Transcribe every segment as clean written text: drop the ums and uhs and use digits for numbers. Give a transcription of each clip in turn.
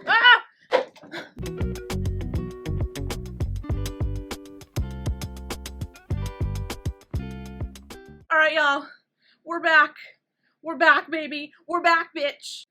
Ah! All right, y'all. We're back. We're back, baby. We're back, bitch.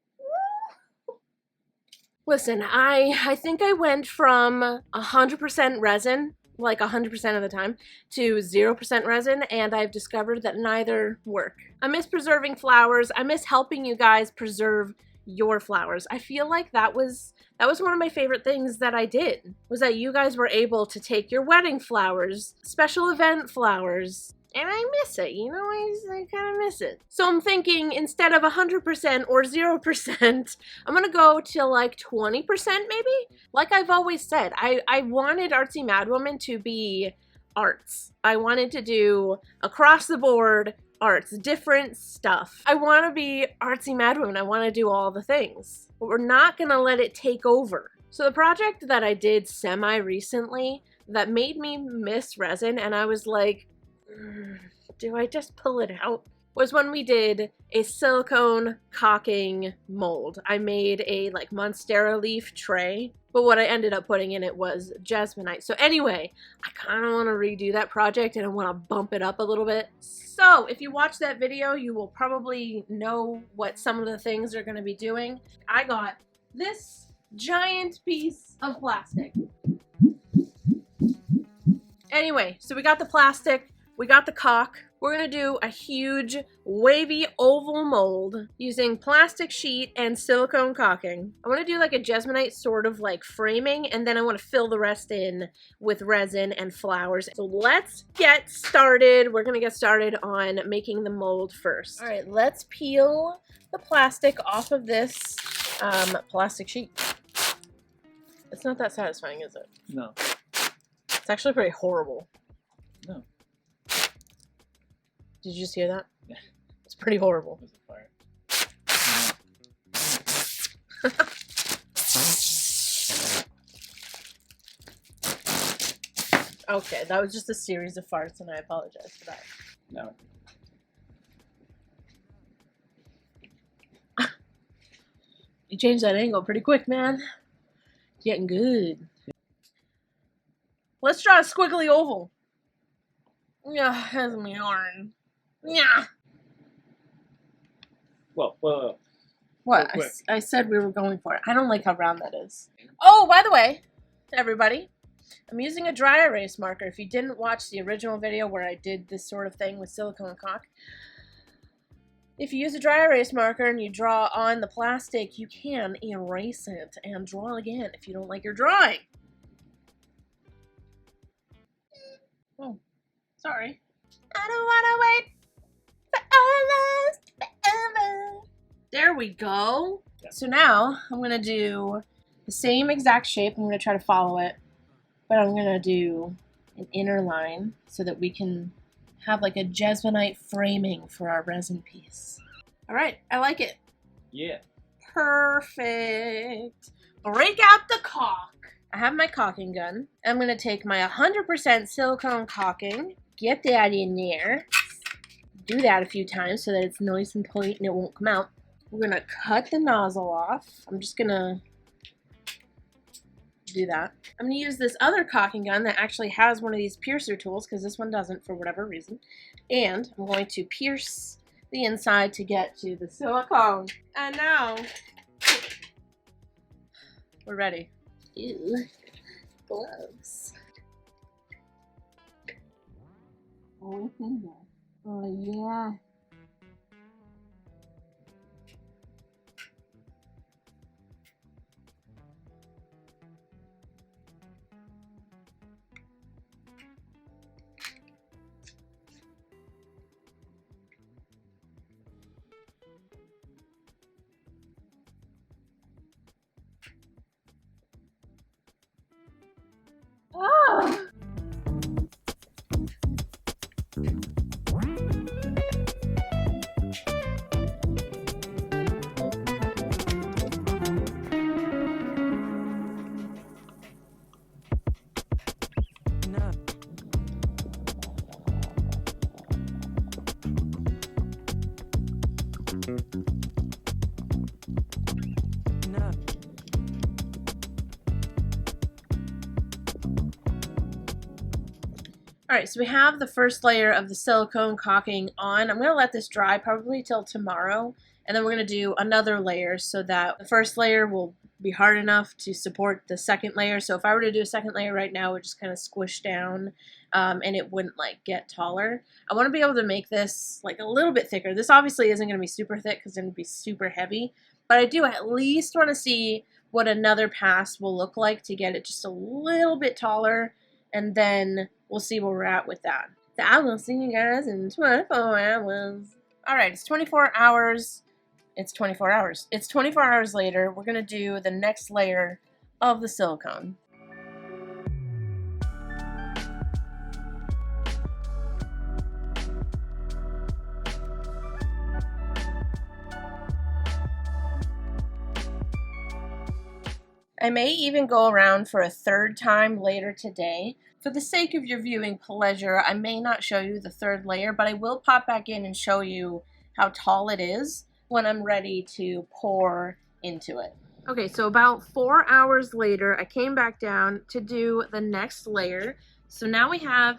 Listen, I think I went from 100% resin, like 100% of the time, to 0% resin, and I've discovered that neither work. I miss preserving flowers. I miss helping you guys preserve your flowers. I feel like that was one of my favorite things that I did, was that you guys were able to take your wedding flowers, special event flowers, and I miss it, you know, I kind of miss it. So I'm thinking instead of 100% or 0%, I'm gonna go to like 20% maybe? Like I've always said, I wanted Artsymadwoman to be arts. I wanted to do across the board arts, different stuff. I want to be Artsymadwoman. I want to do all the things. But we're not gonna let it take over. So the project that I did semi-recently that made me miss resin, and I was like, do I just pull it out? Was when we did a silicone caulking mold. I made a like monstera leaf tray, but what I ended up putting in it was Jesmonite. So anyway, I kind of want to redo that project and I want to bump it up a little bit. So if you watch that video, you will probably know what some of the things are going to be doing. I got this giant piece of plastic. Anyway, so we got the plastic. We got the caulk. We're gonna do a huge wavy oval mold using plastic sheet and silicone caulking. I wanna do like a Jesmonite sort of like framing, and then I wanna fill the rest in with resin and flowers. So let's get started. We're gonna get started on making the mold first. All right, let's peel the plastic off of this plastic sheet. It's not that satisfying, is it? No. It's actually pretty horrible. No. Did you just hear that? Yeah. It's pretty horrible. There's a fire. Okay, that was just a series of farts, and I apologize for that. No. You changed that angle pretty quick, man. Getting good. Let's draw a squiggly oval. Yeah, that's my yarn. Yeah. Well. What? Real quick. I said we were going for it. I don't like how round that is. Oh, by the way, everybody, I'm using a dry erase marker. If you didn't watch the original video where I did this sort of thing with silicone caulk, if you use a dry erase marker and you draw on the plastic, you can erase it and draw again if you don't like your drawing. Oh, sorry. I don't want to wait forever. There we go. Yeah. So now I'm going to do the same exact shape. I'm going to try to follow it, but I'm going to do an inner line so that we can have like a Jesmonite framing for our resin piece. All right, I like it. Yeah. Perfect. Break out the caulk. I have my caulking gun. I'm going to take my 100% silicone caulking, get that in there, do that a few times so that it's nice and tight and it won't come out. We're going to cut the nozzle off. I'm just going to do that. I'm going to use this other caulking gun that actually has one of these piercer tools because this one doesn't for whatever reason. And I'm going to pierce the inside to get to the silicone. And now we're ready. Ew, gloves. Oh, yeah. Alright, so we have the first layer of the silicone caulking on. I'm going to let this dry probably till tomorrow, and then we're going to do another layer so that the first layer will be hard enough to support the second layer. So if I were to do a second layer right now, it would just kind of squish down and it wouldn't like get taller. I want to be able to make this like a little bit thicker. This obviously isn't going to be super thick because it's going to be super heavy, but I do at least want to see what another pass will look like to get it just a little bit taller, and then we'll see where we're at with that. So I will see you guys in 24 hours. Alright, it's 24 hours. It's 24 hours. It's 24 hours later. We're going to do the next layer of the silicone. I may even go around for a third time later today. For the sake of your viewing pleasure, I may not show you the third layer, but I will pop back in and show you how tall it is when I'm ready to pour into it. Okay, so about 4 hours later, I came back down to do the next layer. So now we have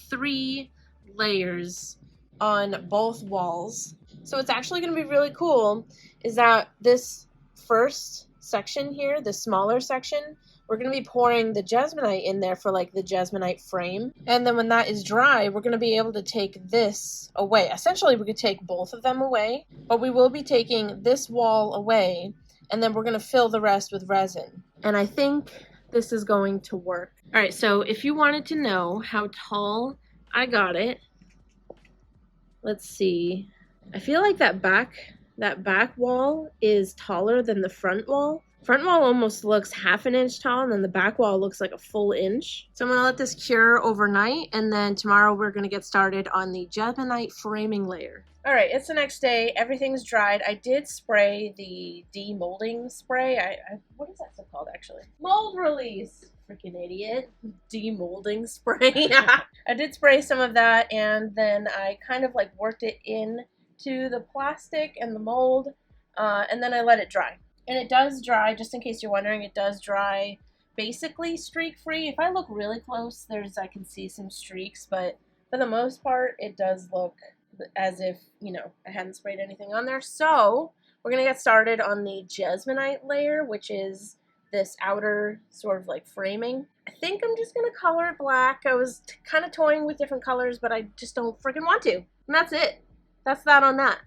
3 layers on both walls. So what's actually going to be really cool is that this first section here, the smaller section, we're going to be pouring the Jesmonite in there for like the Jesmonite frame. And then when that is dry, we're going to be able to take this away. Essentially, we could take both of them away, but we will be taking this wall away, and then we're going to fill the rest with resin. And I think this is going to work. All right, so if you wanted to know how tall I got it, let's see. I feel like that back wall is taller than the front wall. Front wall almost looks half an inch tall, and then the back wall looks like a full inch. So I'm going to let this cure overnight, and then tomorrow we're going to get started on the Jesmonite framing layer. Alright, it's the next day. Everything's dried. I did spray the demolding spray. What is that stuff called, actually? Mold release. Freaking idiot. Demolding spray. I did spray some of that, and then I kind of like worked it in to the plastic and the mold, and then I let it dry. And it does dry, just in case you're wondering, it does dry basically streak free. If I look really close, I can see some streaks, but for the most part, it does look as if, you know, I hadn't sprayed anything on there. So we're going to get started on the Jesmonite layer, which is this outer sort of like framing. I think I'm just going to color it black. I was kind of toying with different colors, but I just don't freaking want to. And that's it. That's that on that.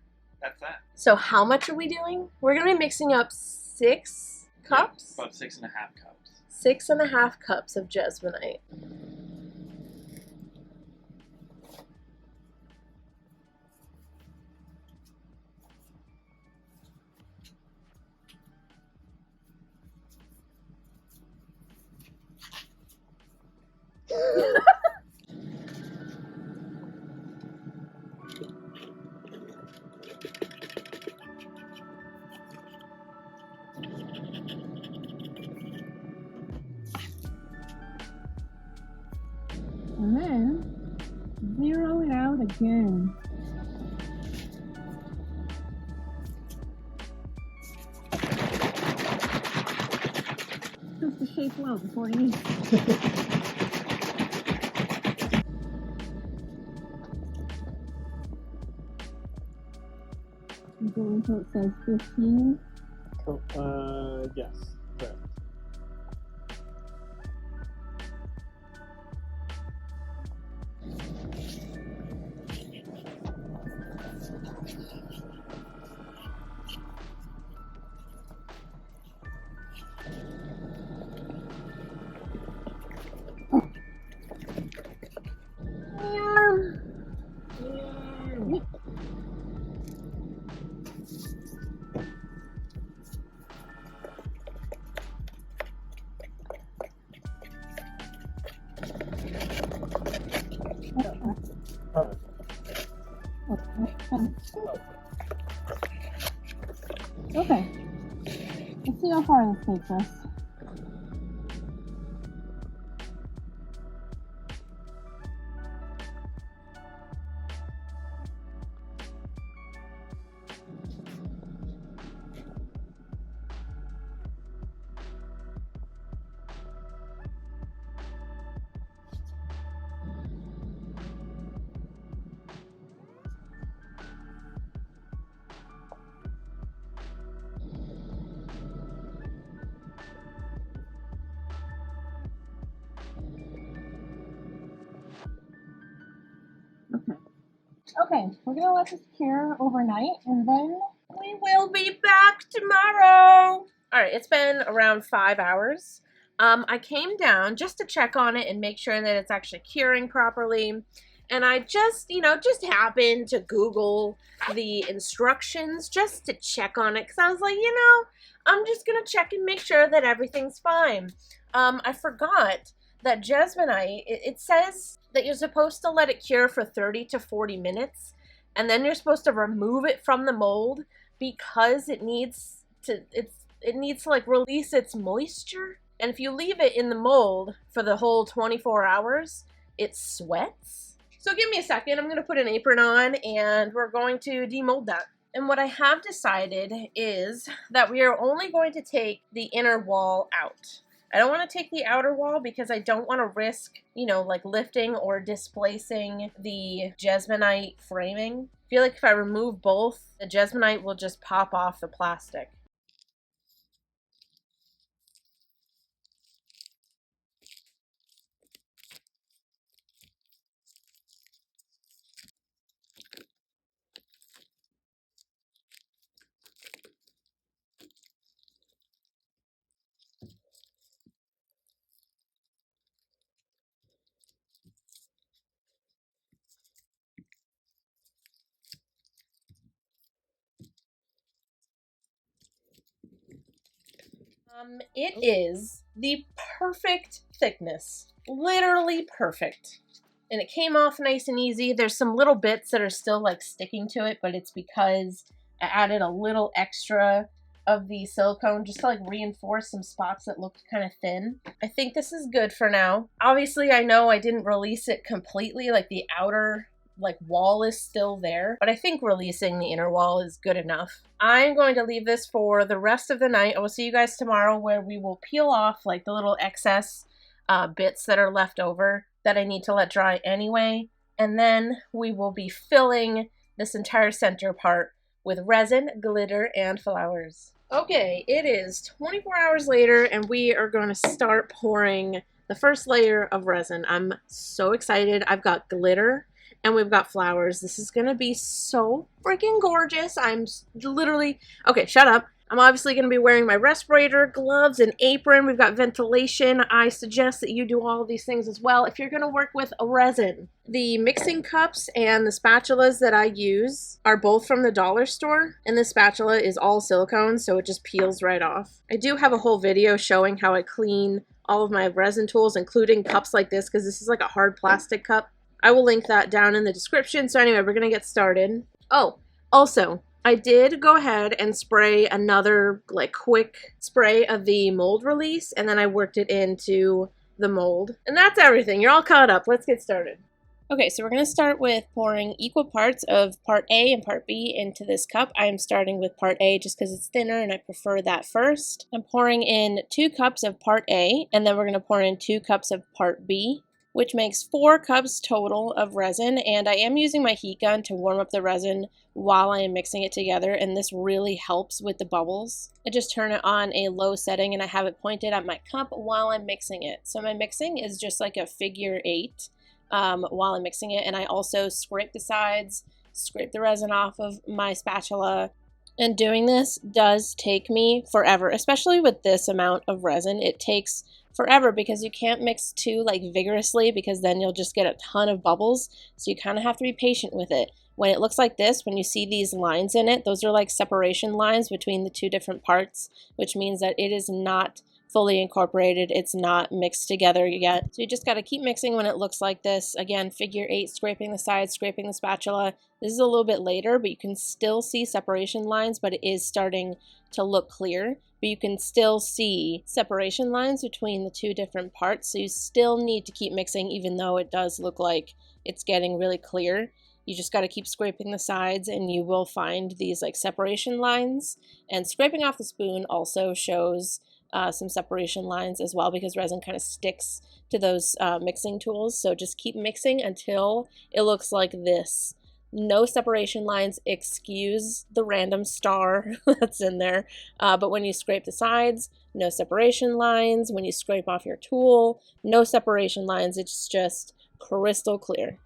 That's that. So how much are we doing? We're going to be mixing up 6 cups? Yeah, about 6.5 cups. 6.5 cups of Jesmonite. And then zero it out again. Just the shape well before you eat. I'm going until it says 15. Yes, correct. Okay, let's see how far this takes us. Okay, we're gonna let this cure overnight and then we will be back tomorrow. All right, it's been around 5 hours. I came down just to check on it and make sure that it's actually curing properly. And I just happened to Google the instructions just to check on it because I was like, I'm just gonna check and make sure that everything's fine. I forgot that Jesmonite, it says that you're supposed to let it cure for 30 to 40 minutes, and then you're supposed to remove it from the mold because it needs to like release its moisture. And if you leave it in the mold for the whole 24 hours, it sweats. So give me a second, I'm gonna put an apron on and we're going to demold that. And what I have decided is that we are only going to take the inner wall out. I don't want to take the outer wall because I don't want to risk, like lifting or displacing the Jesmonite framing. I feel like if I remove both, the Jesmonite will just pop off the plastic. It is the perfect thickness. Literally perfect. And it came off nice and easy. There's some little bits that are still like sticking to it, but it's because I added a little extra of the silicone just to like reinforce some spots that looked kind of thin. I think this is good for now. Obviously, I know I didn't release it completely, like the outer wall is still there, but I think releasing the inner wall is good enough. I'm going to leave this for the rest of the night. I will see you guys tomorrow where we will peel off like the little excess bits that are left over that I need to let dry anyway, and then we will be filling this entire center part with resin, glitter, and flowers. Okay, it is 24 hours later and we are going to start pouring the first layer of resin. I'm so excited. I've got glitter and we've got flowers. This is gonna be so freaking gorgeous. I'm literally, okay, shut up. I'm obviously gonna be wearing my respirator, gloves, and apron. We've got ventilation. I suggest that you do all of these things as well if you're gonna work with a resin. The mixing cups and the spatulas that I use are both from the dollar store, and the spatula is all silicone, so it just peels right off. I do have a whole video showing how I clean all of my resin tools, including cups like this, because this is like a hard plastic cup. I will link that down in the description. So anyway, we're going to get started. Oh, also, I did go ahead and spray another quick spray of the mold release, and then I worked it into the mold. And that's everything. You're all caught up. Let's get started. Okay, so we're going to start with pouring equal parts of part A and part B into this cup. I am starting with part A just because it's thinner and I prefer that first. I'm pouring in 2 cups of part A, and then we're going to pour in 2 cups of part B, which makes 4 cups total of resin, and I am using my heat gun to warm up the resin while I am mixing it together, and this really helps with the bubbles. I just turn it on a low setting and I have it pointed at my cup while I'm mixing it. So my mixing is just like a figure 8 while I'm mixing it, and I also scrape the sides, scrape the resin off of my spatula. And doing this does take me forever, especially with this amount of resin. It takes forever because you can't mix too vigorously because then you'll just get a ton of bubbles. So you kind of have to be patient with it. When it looks like this, when you see these lines in it, those are like separation lines between the 2 different parts, which means that it is not fully incorporated. It's not mixed together yet. So you just got to keep mixing when it looks like this. Again, figure 8, scraping the sides, scraping the spatula. This is a little bit later, but you can still see separation lines, but it is starting to look clear. But you can still see separation lines between the 2 different parts. So you still need to keep mixing even though it does look like it's getting really clear. You just got to keep scraping the sides and you will find these separation lines. And scraping off the spoon also shows some separation lines as well because resin kind of sticks to those mixing tools. So just keep mixing until it looks like this. No separation lines, excuse the random star that's in there. But when you scrape the sides, no separation lines. When you scrape off your tool, no separation lines. It's just crystal clear.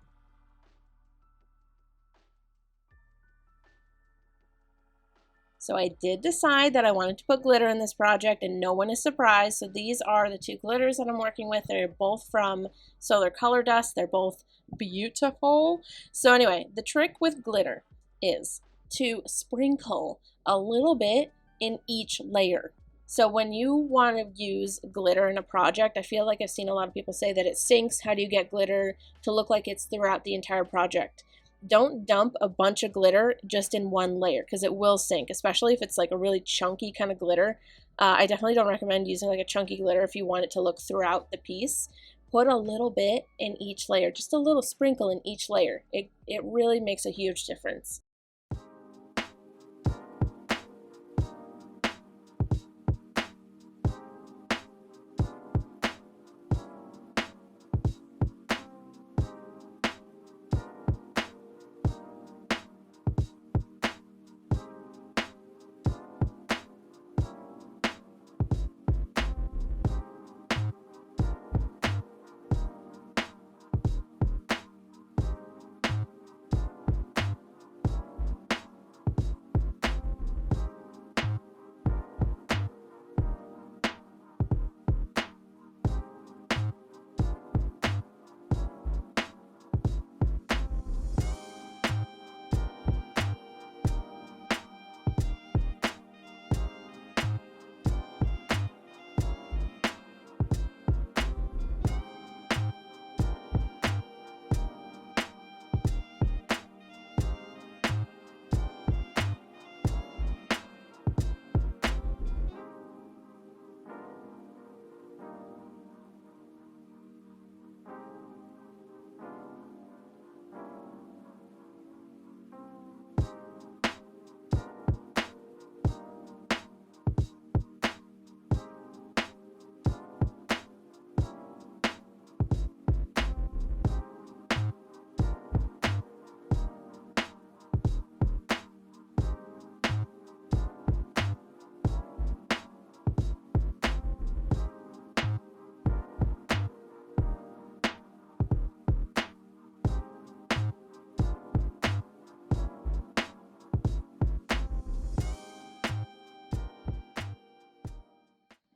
So I did decide that I wanted to put glitter in this project, and no one is surprised. So these are the two glitters that I'm working with. They're both from Solar Color Dust. They're both beautiful. So anyway, the trick with glitter is to sprinkle a little bit in each layer. So when you want to use glitter in a project, I feel like I've seen a lot of people say that it sinks. How do you get glitter to look like it's throughout the entire project? Don't dump a bunch of glitter just in one layer because it will sink, especially if it's like a really chunky kind of glitter. I definitely don't recommend using like a chunky glitter if you want it to look throughout the piece. Put a little bit in each layer, just a little sprinkle in each layer. It really makes a huge difference.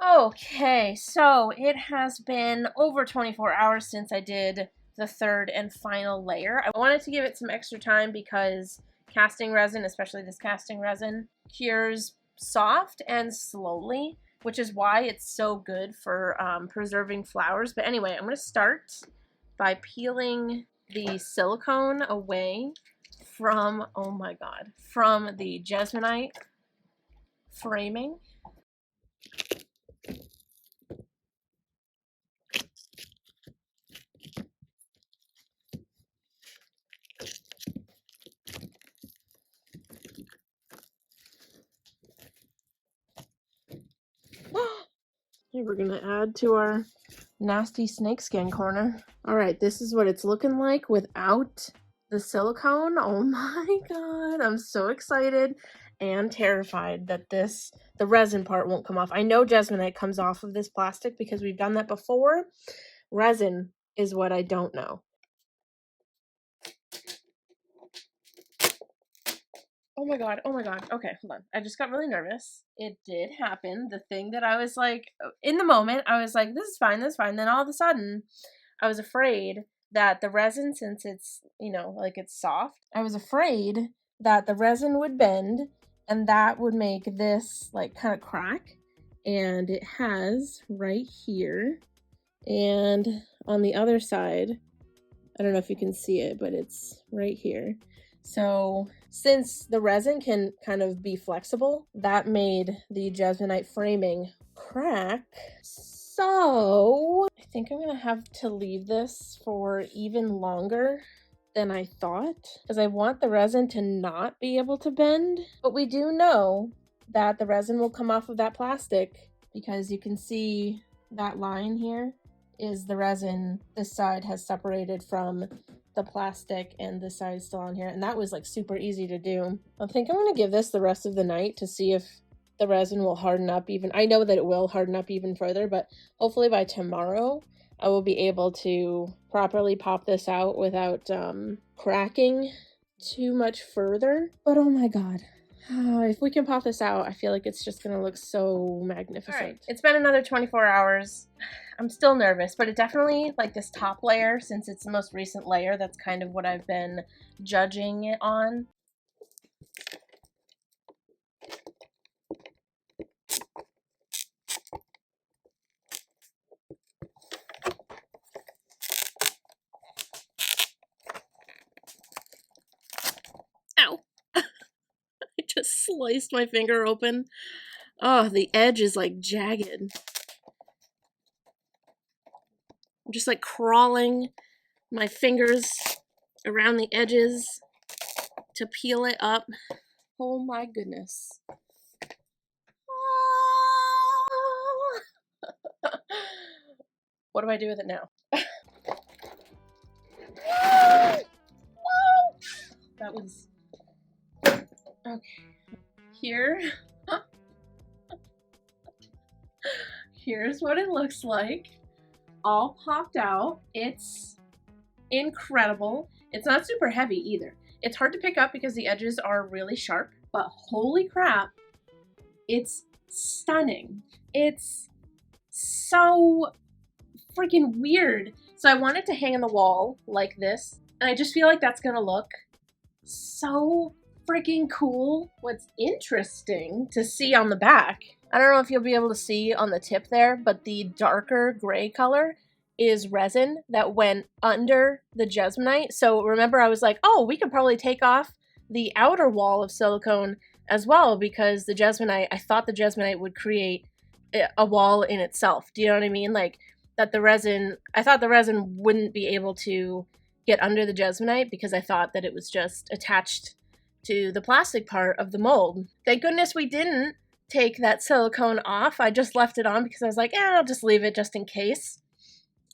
Okay, so it has been over 24 hours since I did the third and final layer. I wanted to give it some extra time because casting resin, especially this casting resin, cures soft and slowly, which is why it's so good for preserving flowers. But anyway, I'm going to start by peeling the silicone away from, oh my god, from the Jesmonite framing. Okay, we're gonna add to our nasty snakeskin corner. All right, this is what it's looking like without the silicone. Oh my god, I'm so excited and terrified that the resin part won't come off. I know Jesmonite comes off of this plastic because we've done that before. Resin is what I don't know. Oh my god, oh my god. Okay, hold on. I just got really nervous. It did happen. The thing that I was like, in the moment, I was like, this is fine, this is fine. Then all of a sudden, I was afraid that the resin, since it's, you know, like it's soft, I was afraid that the resin would bend and that would make this like kind of crack. And it has right here. And on the other side, I don't know if you can see it, but it's right here. So since the resin can kind of be flexible, that made the Jesmonite framing crack. So I think I'm gonna have to leave this for even longer than I thought, because I want the resin to not be able to bend. But we do know that the resin will come off of that plastic because you can see that line here is the resin. This side has separated from the plastic and this side is still on here, and that was like super easy to do. I think I'm gonna give this the rest of the night to see if the resin will harden up even. I know that it will harden up even further, but hopefully by tomorrow I will be able to properly pop this out without cracking too much further. But oh my god, If we can pop this out, I feel like it's just gonna look so magnificent. All right. It's been another 24 hours. I'm still nervous, but it definitely, like this top layer, since it's the most recent layer, that's kind of what I've been judging it on. Ow! I just sliced my finger open. Oh, the edge is like jagged. I'm just like crawling my fingers around the edges to peel it up. Oh my goodness. What do I do with it now? That was okay. Here's what it looks like, all popped out. It's incredible. It's not super heavy either. It's hard to pick up because the edges are really sharp, but holy crap, it's stunning. It's so freaking weird. So I want it to hang on the wall like this, and I just feel like that's gonna look so freaking cool. What's interesting to see on the back, I don't know if you'll be able to see on the tip there, but the darker gray color is resin that went under the Jesmonite. So remember I was like, oh, we could probably take off the outer wall of silicone as well, because the Jesmonite, I thought the Jesmonite would create a wall in itself. Do you know what I mean? Like that the resin, I thought the resin wouldn't be able to get under the Jesmonite because I thought that it was just attached to the plastic part of the mold. Thank goodness we didn't take that silicone off. I just left it on because I was like, I'll just leave it just in case.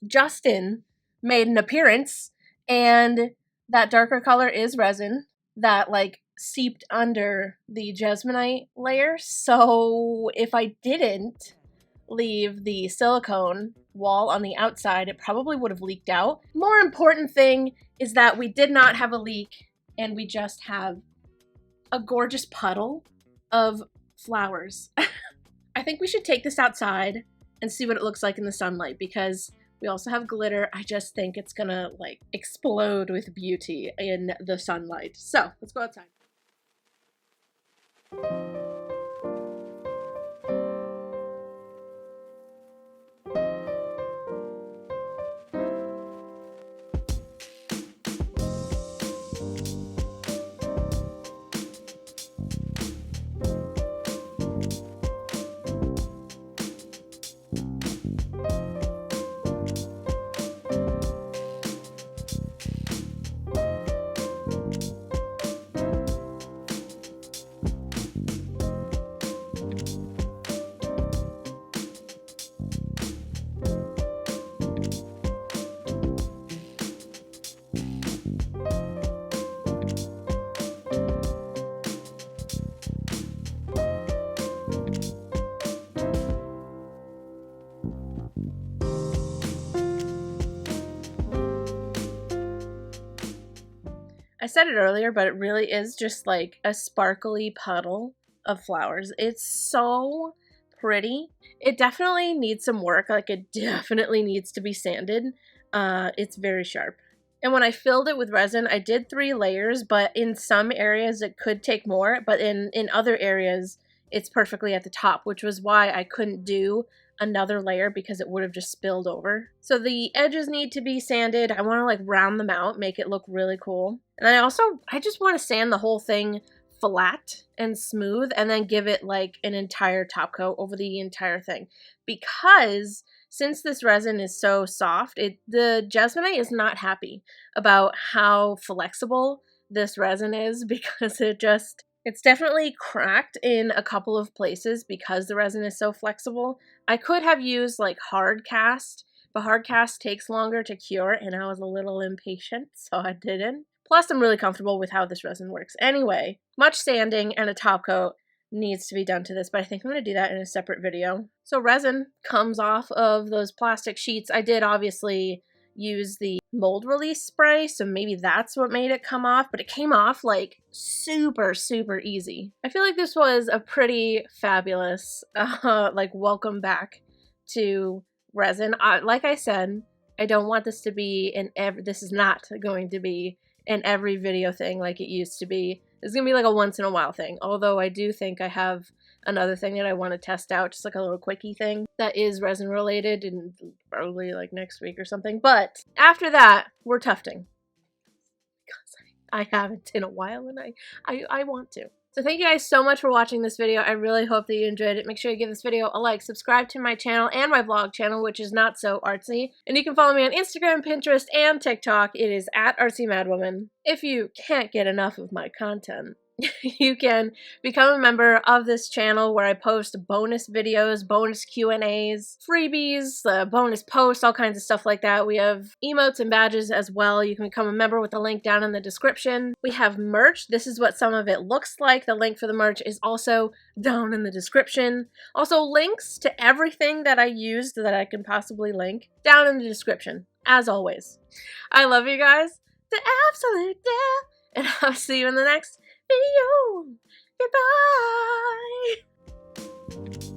Justin made an appearance, and that darker color is resin that like seeped under the Jesmonite layer. So if I didn't leave the silicone wall on the outside, it probably would have leaked out. More important thing is that we did not have a leak, and we just have a gorgeous puddle of flowers. I think we should take this outside and see what it looks like in the sunlight, because we also have glitter. I just think it's gonna like explode with beauty in the sunlight. So let's go outside. I said it earlier, but it really is just like a sparkly puddle of flowers. It's so pretty. It definitely needs some work. Like it definitely needs to be sanded. It's very sharp. And when I filled it with resin, I did 3 layers, but in some areas it could take more, but in other areas it's perfectly at the top, which was why I couldn't do another layer because it would have just spilled over. So the edges need to be sanded. I want to like round them out, make it look really cool. And then I just want to sand the whole thing flat and smooth, and then give it like an entire top coat over the entire thing. Because since this resin is so soft, the Jesmonite is not happy about how flexible this resin is, because it's definitely cracked in a couple of places because the resin is so flexible. I could have used like hard cast, but hard cast takes longer to cure, and I was a little impatient, so I didn't. Plus, I'm really comfortable with how this resin works. Anyway, much sanding and a top coat needs to be done to this, but I think I'm going to do that in a separate video. So resin comes off of those plastic sheets. I did obviously use the mold release spray, so maybe that's what made it come off, but it came off like super, super easy. I feel like this was a pretty fabulous, like, welcome back to resin. Like I said, I don't want this to be in this is not going to be an every video thing like it used to be. It's gonna be like a once in a while thing, although I do think I have another thing that I want to test out, just like a little quickie thing that is resin related, and probably like next week or something. But after that, we're tufting, because I haven't in a while, and I want to. So thank you guys so much for watching this video. I really hope that you enjoyed it. Make sure you give this video a like, subscribe to my channel and my vlog channel, which is not so artsy. And you can follow me on Instagram, Pinterest, and TikTok. It is at Artsymadwoman. If you can't get enough of my content, you can become a member of this channel where I post bonus videos, bonus Q&As, freebies, bonus posts, all kinds of stuff like that. We have emotes and badges as well. You can become a member with the link down in the description. We have merch. This is what some of it looks like. The link for the merch is also down in the description. Also, links to everything that I used that I can possibly link down in the description, as always. I love you guys to absolute death, and I'll see you in the next video. Goodbye.